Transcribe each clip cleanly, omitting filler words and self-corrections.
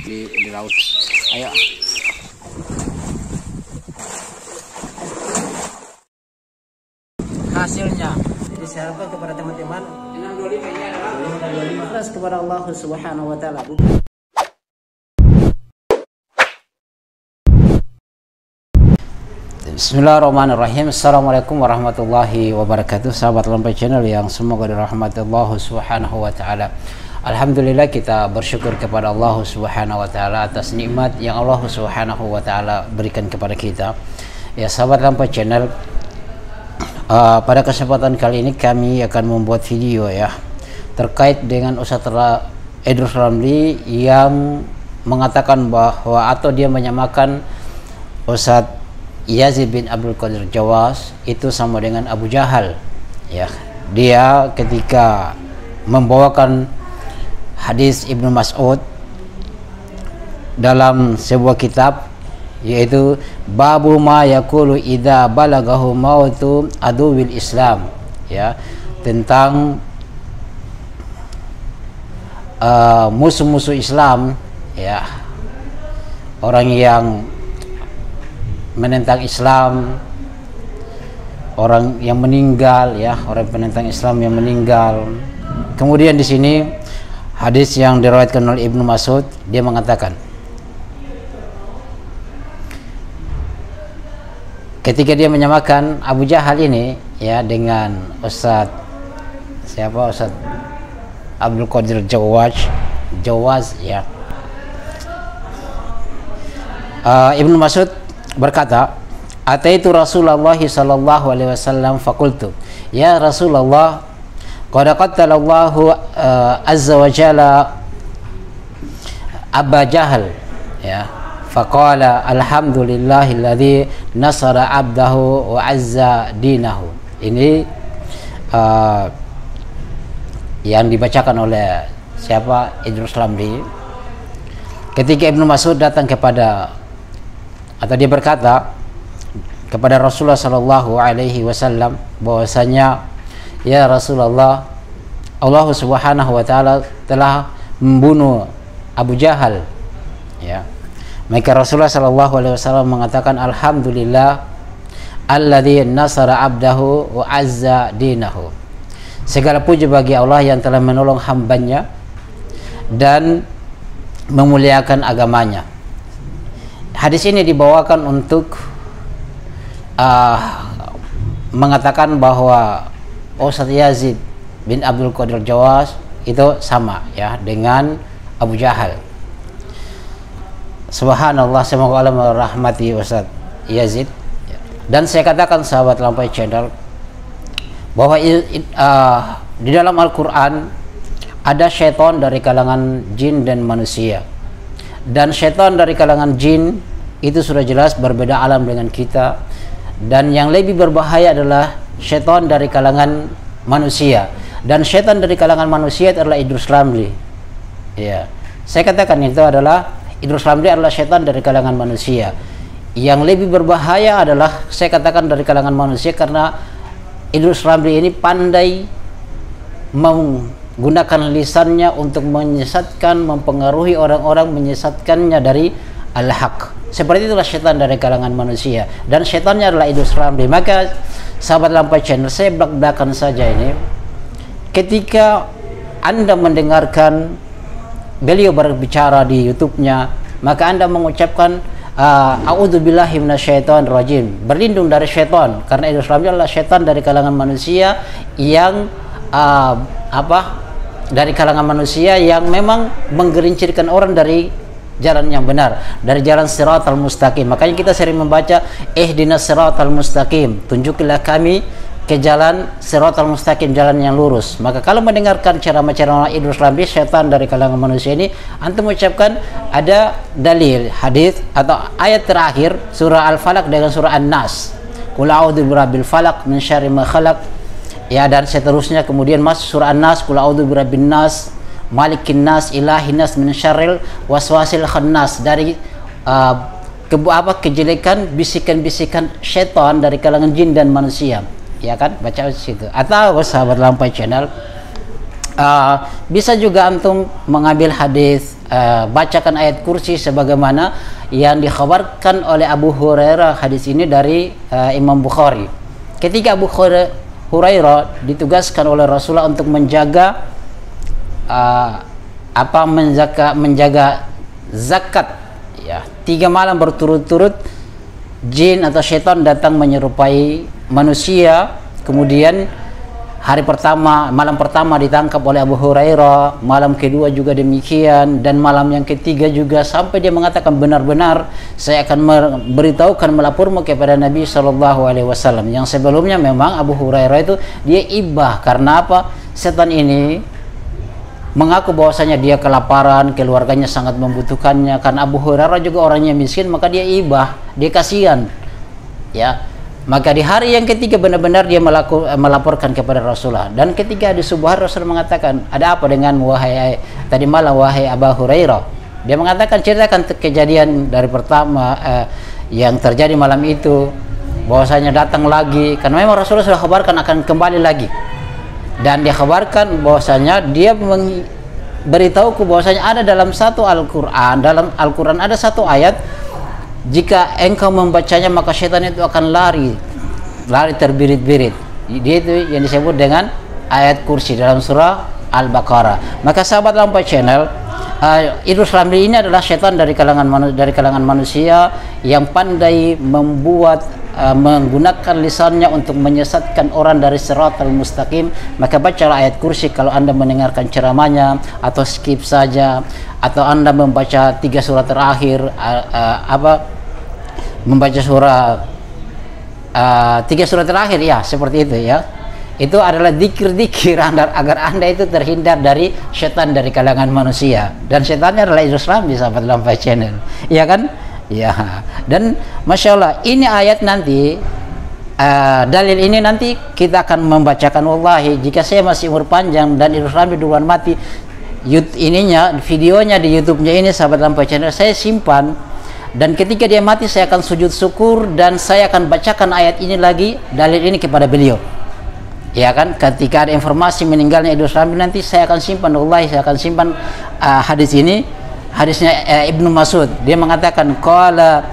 di laut. Ayo. Hasilnya disarankan kepada teman-teman 625 ini adalah 625 ikhlas kepada Allah Subhanahu wa taala. Bismillahirrahmanirrahim. Assalamualaikum warahmatullahi wabarakatuh. Sahabat Lampai Channel yang semoga dirahmati Allah Subhanahu wa taala. Alhamdulillah, kita bersyukur kepada Allah Subhanahu wa taala atas nikmat yang Allah Subhanahu wa taala berikan kepada kita. Ya, sahabat Lampai Channel, pada kesempatan kali ini kami akan membuat video ya terkait dengan Ustaz Idrus Ramli yang mengatakan bahwa atau dia menyamakan Ustaz Yazid bin Abdul Qadir Jawas itu sama dengan Abu Jahal ya. Dia ketika membawakan hadis Ibnu Mas'ud dalam sebuah kitab, yaitu babu ma yaqulu idza balagahu mautu aduwil Islam ya, tentang musuh-musuh Islam ya, orang yang menentang Islam, orang yang meninggal ya, orang penentang Islam yang meninggal. Kemudian di sini hadis yang diriwayatkan oleh Ibnu Mas'ud, dia mengatakan ketika dia menyamakan Abu Jahal ini ya dengan Ustaz Abdul Qadir Jawas ya. Ibnu Mas'ud berkata, ataitu Rasulullah sallallahu alaihi wasallam faqultu ya Rasulullah qad qatalallahu azza wa jalla Aba Jahal ya, faqala alhamdulillahilladzi nasara abdahu wa azza dinahu. Ini yang dibacakan oleh siapa? Idrus Ramli. Ketika Ibnu Mas'ud datang kepada, atau dia berkata kepada Rasulullah sallallahu alaihi wasallam bahwasanya ya Rasulullah, Allah Subhanahu wa taala telah membunuh Abu Jahal ya. Maka Rasulullah sallallahu alaihi wasallam mengatakan alhamdulillah alladzi nasara abdahu wa azza dinahu. Segala puji bagi Allah yang telah menolong hambanya dan memuliakan agamanya. Hadis ini dibawakan untuk mengatakan bahwa Ustaz Yazid bin Abdul Qadir Jawas itu sama ya dengan Abu Jahal. Subhanallah, semoga Allah merahmati Ustaz Yazid. Dan saya katakan sahabat Lampai Channel bahwa di dalam Al-Quran ada syaitan dari kalangan jin dan manusia. Dan syaitan dari kalangan jin itu sudah jelas berbeda alam dengan kita, dan yang lebih berbahaya adalah syaitan dari kalangan manusia. Dan syaitan dari kalangan manusia adalah Idrus Ramli ya. Saya katakan itu adalah Idrus Ramli adalah syaitan dari kalangan manusia. Yang lebih berbahaya adalah saya katakan dari kalangan manusia, karena Idrus Ramli ini pandai menggunakan lisannya untuk menyesatkan, mempengaruhi orang-orang, menyesatkannya dari al-haq. Seperti itulah syaitan dari kalangan manusia, dan syaitannya adalah Idrus Ramli. Maka sahabat Lampai Channel, saya belak-belakan saja ini, ketika Anda mendengarkan beliau berbicara di YouTube-nya, maka Anda mengucapkan a'udzubillahi minasyaitonir rajim, berlindung dari syaitan, karena Idrus Ramli adalah syaitan dari kalangan manusia yang dari kalangan manusia yang memang menggelincirkan orang dari jalan yang benar, dari jalan siratal mustaqim. Makanya kita sering membaca ihdinas siratal mustaqim, tunjukilah kami ke jalan siratal mustaqim, jalan yang lurus. Maka kalau mendengarkan ceramah-ceramah Idrus Ramli, syaitan dari kalangan manusia ini, antum mengucapkan ada dalil hadis atau ayat terakhir surah Al-Falaq dengan surah An-Nas, qul a'udzu birabbil falaq min syarri ma khalaq ya, dan seterusnya. Kemudian masuk surah An-Nas, qul a'udzu birabbin nas malikin nas ilahin nas min syarril waswasil khannas, dari kejelekan bisikan-bisikan syaitan dari kalangan jin dan manusia ya kan, baca di situ. Atau sahabat Lampai Channel, bisa juga antum mengambil hadis bacakan ayat kursi sebagaimana yang dikhabarkan oleh Abu Hurairah. Hadis ini dari Imam Bukhari. Ketika Abu Hurairah ditugaskan oleh Rasulullah untuk menjaga menjaga zakat, ya, 3 malam berturut-turut jin atau syaitan datang menyerupai manusia. Kemudian malam pertama ditangkap oleh Abu Hurairah, malam kedua juga demikian, dan malam yang ketiga juga, sampai dia mengatakan, benar-benar saya akan memberitahukan, melapormu kepada Nabi SAW. Yang sebelumnya memang Abu Hurairah itu dia ibah. Karena apa? Setan ini mengaku bahwasanya dia kelaparan, keluarganya sangat membutuhkannya. Karena Abu Hurairah juga orangnya miskin, maka dia ibah, dia kasihan, ya. Maka di hari yang ketiga benar-benar dia melaporkan kepada Rasulullah. Dan ketika di subuh hari, Rasul mengatakan, ada apa dengan tadi malam wahai Abu Hurairah? Dia mengatakan, ceritakan kejadian dari pertama yang terjadi malam itu, bahwasanya datang lagi, karena memang Rasulullah sudah kabarkan akan kembali lagi. Dan dia kabarkan bahwasanya dia memberitahuku bahwasanya ada dalam satu Al-Quran, ada satu ayat, jika engkau membacanya maka syaitan itu akan lari terbirit-birit. Dia itu yang disebut dengan ayat kursi dalam surah Al-Baqarah. Maka sahabat Lampai Channel, Idrus Ramli ini adalah syaitan dari kalangan manusia yang pandai menggunakan lisannya untuk menyesatkan orang dari Shiratal Mustaqim. Maka bacalah ayat kursi kalau Anda mendengarkan ceramahnya, atau skip saja, atau Anda membaca 3 surat terakhir, membaca surah 3 surat terakhir, ya, seperti itu, ya. Itu adalah zikir-zikir agar Anda itu terhindar dari setan dari kalangan manusia. Dan setannya adalah Idrus Ramli, sahabat Lampai Channel, ya kan? Ya. Dan Masya Allah, ini ayat nanti, dalil ini nanti kita akan membacakan. Wallahi, jika saya masih umur panjang dan Idrus Ramli duluan mati, videonya di YouTube-nya ini, sahabat Lampai Channel, saya simpan. Dan ketika dia mati, saya akan sujud syukur dan saya akan bacakan ayat ini lagi, dalil ini kepada beliau, ya kan? Ketika ada informasi meninggalnya Idrus Ramli, nanti saya akan simpan. Wallahi, saya akan simpan hadis ini. Hadisnya Ibnu Mas'ud, dia mengatakan, qala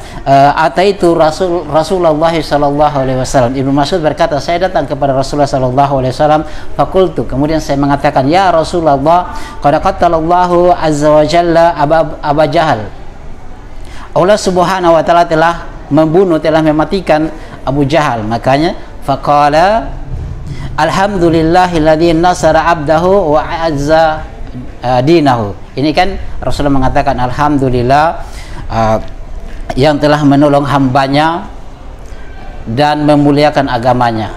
ataitu Rasulullah sallallahu alaihi wasallam. Ibnu Mas'ud berkata, saya datang kepada Rasulullah sallallahu alaihi wasallam, faqultu, kemudian saya mengatakan, ya Rasulullah, qad qatalallahu azza wa jalla Aba Jahal. Allah Subhanahu wa taala telah mematikan Abu Jahal. Makanya faqala alhamdulillahilladzi nasara abdahu wa azza dinahu. Ini kan Rasulullah mengatakan alhamdulillah yang telah menolong hambanya dan memuliakan agamanya,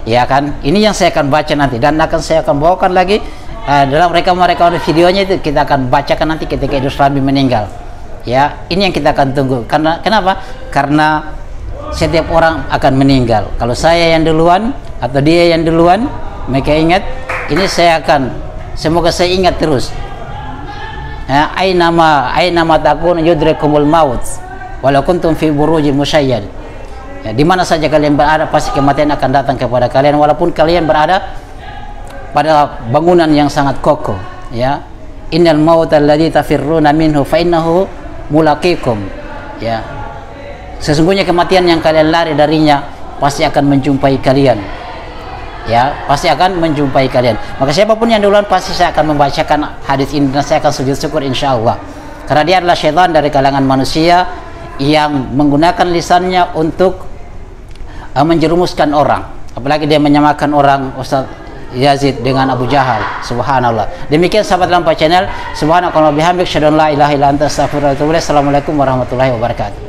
ya kan? Ini yang saya akan baca nanti, dan saya akan bawakan lagi dalam rekaman videonya itu, kita akan bacakan nanti ketika Idrus Ramli meninggal. Ya, ini yang kita akan tunggu. Kenapa? Karena setiap orang akan meninggal. Kalau saya yang duluan atau dia yang duluan, maka ingat, ini semoga saya ingat terus. Ya, aina ma takun yudrikumul maut walau kuntum fi burujin musyayyad. Ya, di mana saja kalian berada, pasti kematian akan datang kepada kalian, walaupun kalian berada pada bangunan yang sangat kokoh. Ya, innal mauta alladzi tafirruna minhu fa innahu mulaqikum. Ya, sesungguhnya kematian yang kalian lari darinya pasti akan menjumpai kalian. Ya, pasti akan menjumpai kalian. Maka siapapun yang duluan, pasti saya akan membacakan hadis ini dan saya akan sujud syukur insyaallah. Karena dia adalah syaitan dari kalangan manusia yang menggunakan lisannya untuk menjerumuskan orang. Apalagi dia menyamakan orang Ustaz Yazid dengan Abu Jahal. Subhanallah. Demikian sahabat Lampai Channel. Subhanakallah bihamdik, syadun la ilaha illa anta astaghfiruka wa atubu ilaik. Assalamualaikum warahmatullahi wabarakatuh.